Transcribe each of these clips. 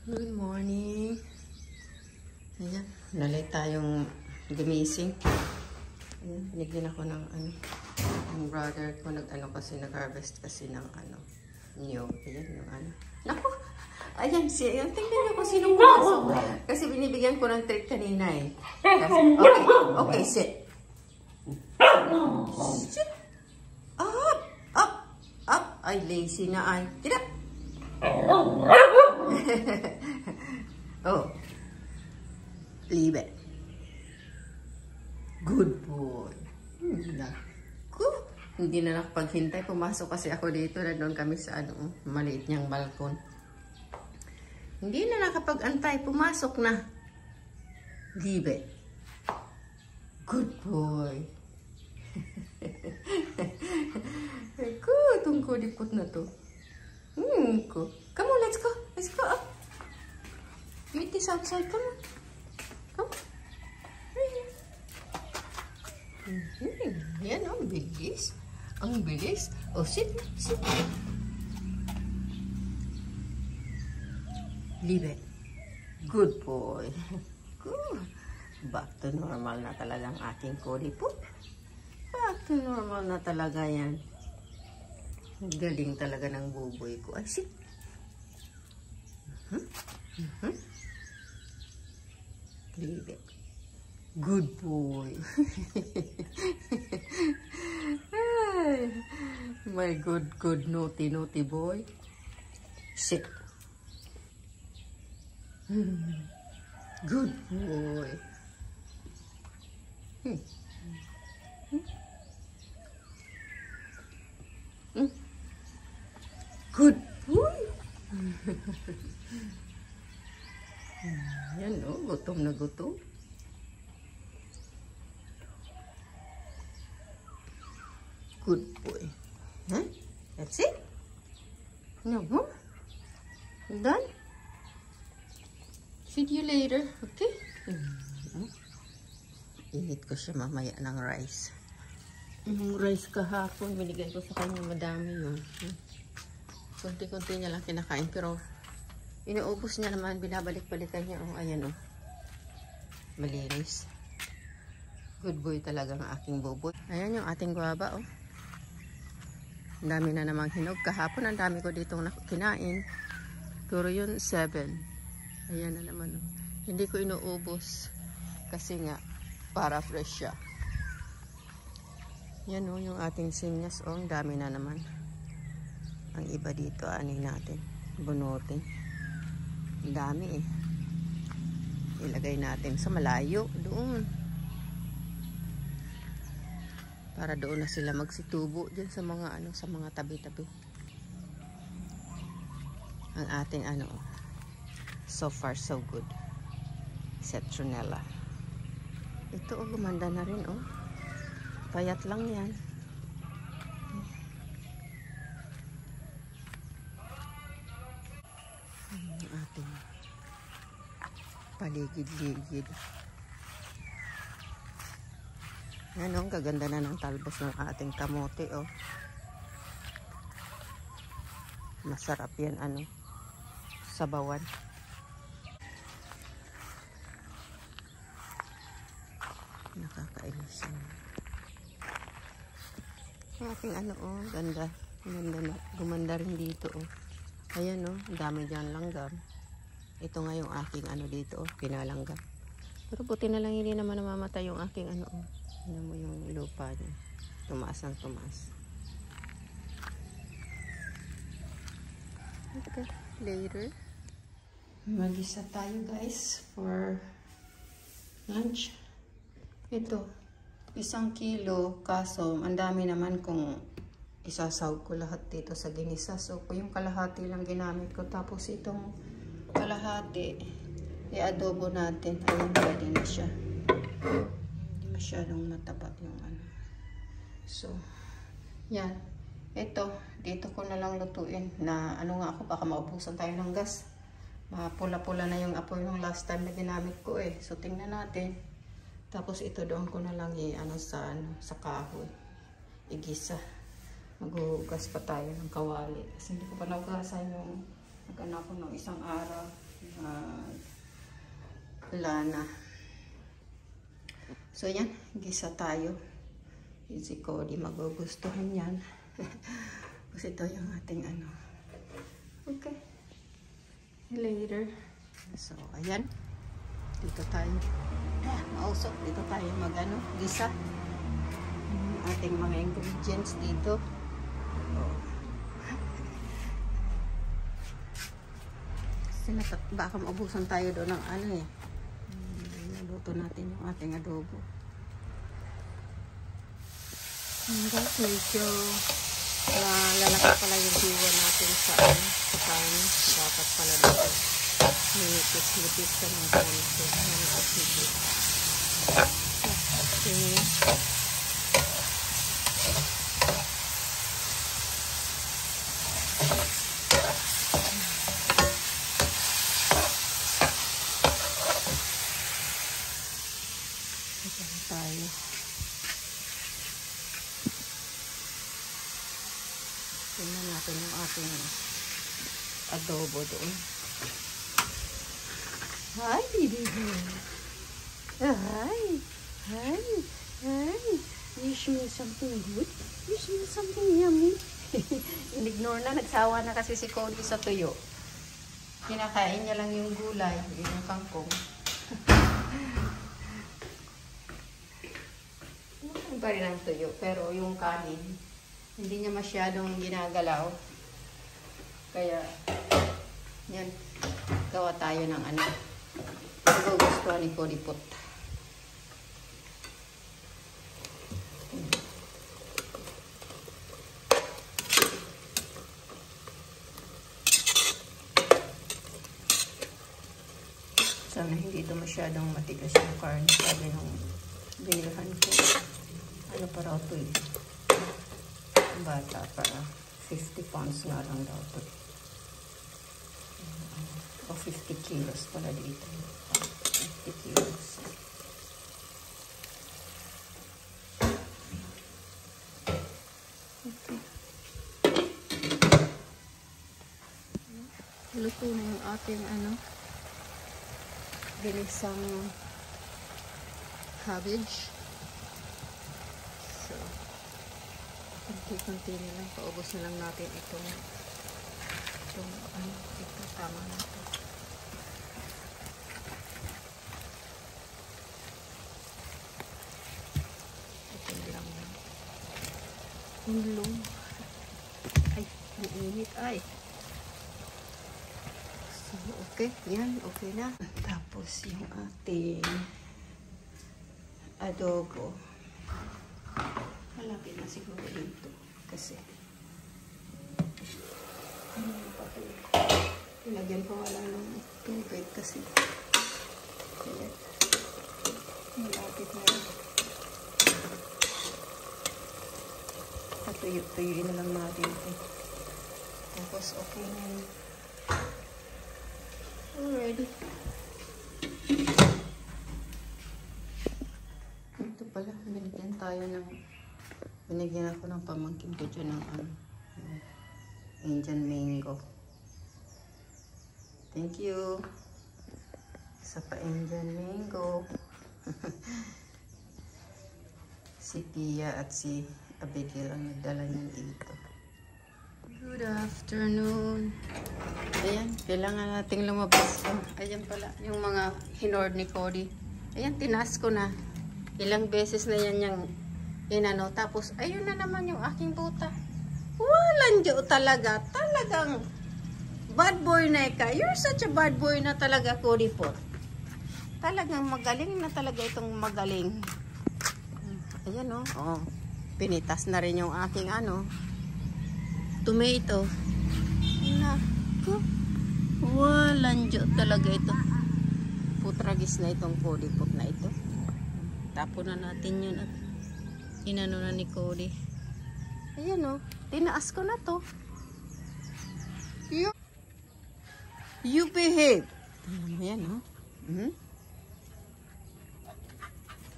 Good morning. Ayan, nalay tayong gumising. Ayan, binigyan ako ng yung brother ko kasi nag-harvest kasi ng new. Ayan yung Naku! Ayan, tingnan niyo kung sino pumasok. Kasi binibigyan ko ng treat kanina eh. Okay, sit. Sit. Up. Ay, lazy na ay. Get up. Oh, leave it. Good boy. Naku, hindi na nakapaghintay. Pumasok kasi ako dito na doon kami sa maliit niyang balkon. Hindi na nakapag-antay. Pumasok na. Leave it. Good boy. Ako, itong kodipot na to. Come on, let's go. Let's go up. Eat this outside. Come on. Come on. Yan, ang bilis. Ang bilis. Oh, sit. Sit. Leave it. Good boy. Good. Back to normal na talagang ating kodipot. Back to normal na talaga yan. Galing talaga ng buboy ko. Ay, sit. Leave it. Good boy. Ay, my good naughty boy. Sit. Good boy. Good boy. Yan o, gutom na gutom. Good boy. Huh? That's it? No more? Done? Feed you later, okay? Init ko siya mamaya ng rice. Yung rice kahapon, binigay ko sa kanya, madami yun. Kunti-kunti niya lang kinakain, pero inuubos niya naman, binabalik-balikan niya. Oh, ayan oh. Malinis. Good boy talaga ang aking buboy. Ayan yung ating guava oh. Ang dami na namang hinog. Kahapon ang dami ko ditong kinain. Pero yun 7. Ayan na naman oh. Hindi ko inuubos. Kasi nga, para fresh siya. Yan oh, yung ating sinyas oh. Ang dami na naman. Ang iba dito, natin. Bunutin. Ang dami eh. Ilagay natin sa malayo. Doon. Para doon na sila magsitubo. Diyan sa mga sa mga tabi-tabi. Ang ating so far so good. Citronella. Ito oh, gumanda na rin oh. Payat lang yan. Ating paligid-ligid. Yan oh, kaganda na ng talbos ng ating kamote oh. Masarap yan sabawan. Nakakainis yan. Ating oh, ganda. Ganda na. Gumanda rin dito oh. Ayan oh, dami dyan langgam. Ito nga yung aking dito oh, pinalanggam. Pero buti na lang hindi naman namamatay yung aking oh. Ano mo yung lupa niya. Tumaas ng tumaas. Okay, later. Mag-isa tayo guys for lunch. Ito, 1 kilo kaso ang dami naman kung isasawag ko lahat dito sa ginisa. So, yung kalahati lang ginamit ko. Tapos itong kalahati, i-adobo natin. Ayun, pwede na siya. Hindi masyadong mataba yung So, yan. Ito, dito ko na lang lutuin. Na nga ako, baka maubusan tayo ng gas. Mapula-pula na yung apoy nung last time na ginamit ko eh. So, tingnan natin. Tapos ito doon ko na lang sa kahoy. Igisa. Maghuhugas pa tayo ng kawali. Kasi hindi ko pa nahugasan yung nagana ko ng 1 araw. lana. So yan, gisa tayo. Si Cody magugustuhan yan. Kasi ito yung ating ano. Okay. Later. So ayan. Dito tayo. Mausok. Dito tayo mag-ano, gisa. Ating mga ingredients dito. Kasi baka maubusan tayo doon ng ano eh. Naluto natin yung ating adobo. Guys, medyo lalaki pala yung diwa natin sa kain. Dapat pala dito. Minipis-nipis ka ng konti. Minipis-nipis. Okay. Tayo. Tingnan natin yung ating adobo doon. Hi, baby. Hi. Hi. Hi. You smell something good? You smell something yummy? In-ignore na. Nagsawa na kasi si Cody sa tuyo. Kinakain niya lang yung gulay. Yung kangkong. Pa rin ang tuyo, pero yung kanin hindi niya masyadong ginagalaw, kaya yan, gawa tayo ng ano, gusto ni Kodipot. Sana hindi ito masyadong matigas yung karne, sabi nung binilhan ko. Ano pa raw ito eh? Bata para 50 pounds nga lang daw ito. O 50 kilos pala dito. 50 kilos. Okay. Luto na yung ating ano, binisang cabbage. So, konti-konti na lang. Paubos na lang natin itong ano, ito, tama na ito. Ito lang na. Hulong. Ay, ang init. Ay. So, okay. Yan, okay na. Tapos, yung ating adobo. Malapit na siguro dito kasi ilagyan ko wala ng tubig kasi malapit na rin. Tuyuin na lang natin ito. Tapos okay na yun. Already. Ito pala, binigyan tayo ng binigyan ako ng pamangkin ko dyan ng Indian mango. Thank you. Isa pa Indian mango. Si Pia at si Abigail ang nagdala niya dito. Good afternoon. Ayan, kailangan nating lumabas. Ayan pala, yung mga hinord ni Cody. Ayan, tinas ko na. Ilang beses na yan yung inano. Tapos, ayun na naman yung aking buta. Walang diyo talaga. Talagang bad boy na ka. You're such a bad boy na talaga, Kodipot. Talagang magaling na talaga itong magaling. Ayan o. Oh. Pinitas na rin yung aking ano, tomato. Naku. Walang diyo talaga ito. Putragis na itong Kodipot na ito. Tapon na natin yun at inano na ni Cody. Ayan o. Tinaas ko na to. You behave. Tingnan mo yan o.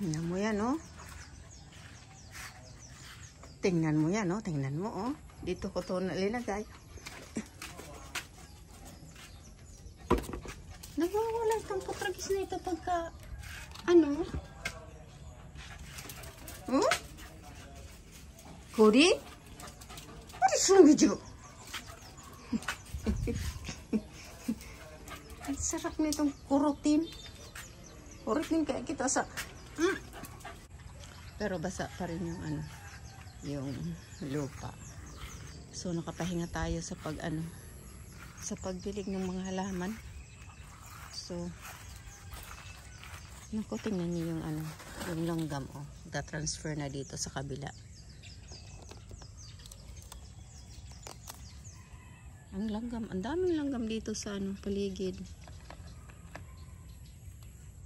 Tingnan mo yan o. Tingnan mo yan o. Tingnan mo o. Dito ko to nalinagay. Nagwawala itong putragis na ito pagka, ano? Hmm? Cody? What is wrong with you? Ang sarap nitong kurutin. Kurutin kaya kita sa... Pero basa pa rin yung ano, yung lupa. So nakapahinga tayo sa sa pagdilig ng mga halaman. So naku, tingnan niyo yung yung langgam, oh. Da-transfer na dito sa kabila. Ang langgam, ang daming langgam dito sa paligid.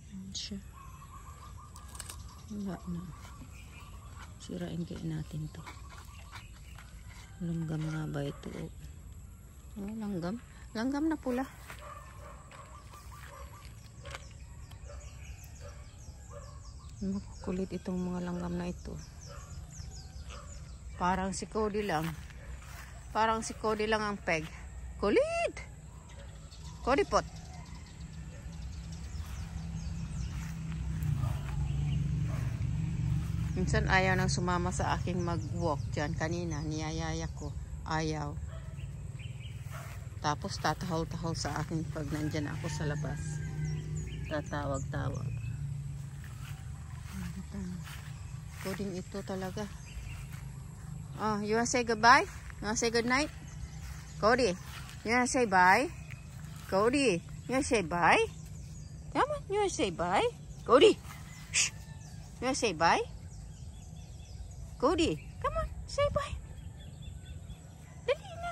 Ayan siya. Wala na. Sirain kayo natin to. Langgam nga ba ito? Oh, langgam. Langgam na pula. Makukulit itong mga langgam na ito. Parang si Cody lang. Parang si Cody lang ang peg. Kulit! Cody pot. Minsan ayaw nang sumama sa aking mag-walk dyan. Kanina, niyayaya ko. Ayaw. Tapos tatahol-tahol sa akin pag nandyan ako sa labas. Tatawag-tawag. Coding ito talaga. Oh, you wanna say goodbye? You wanna say good night? Cody, you wanna say bye? Cody, you wanna say bye? Come on, you wanna say bye? Cody, shh. You wanna say bye? Cody, come on, say bye. Dali na.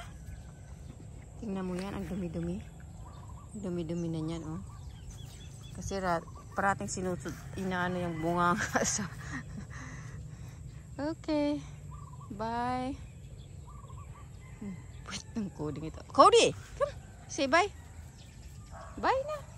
Tingnan mo yan, ang dumi-dumi. Dumi-dumi na yan, oh. Kasi parating inaano yung bunga sa... Okay. Bye. Pwede ng coding ito. Cody! Come! Say bye. Bye na.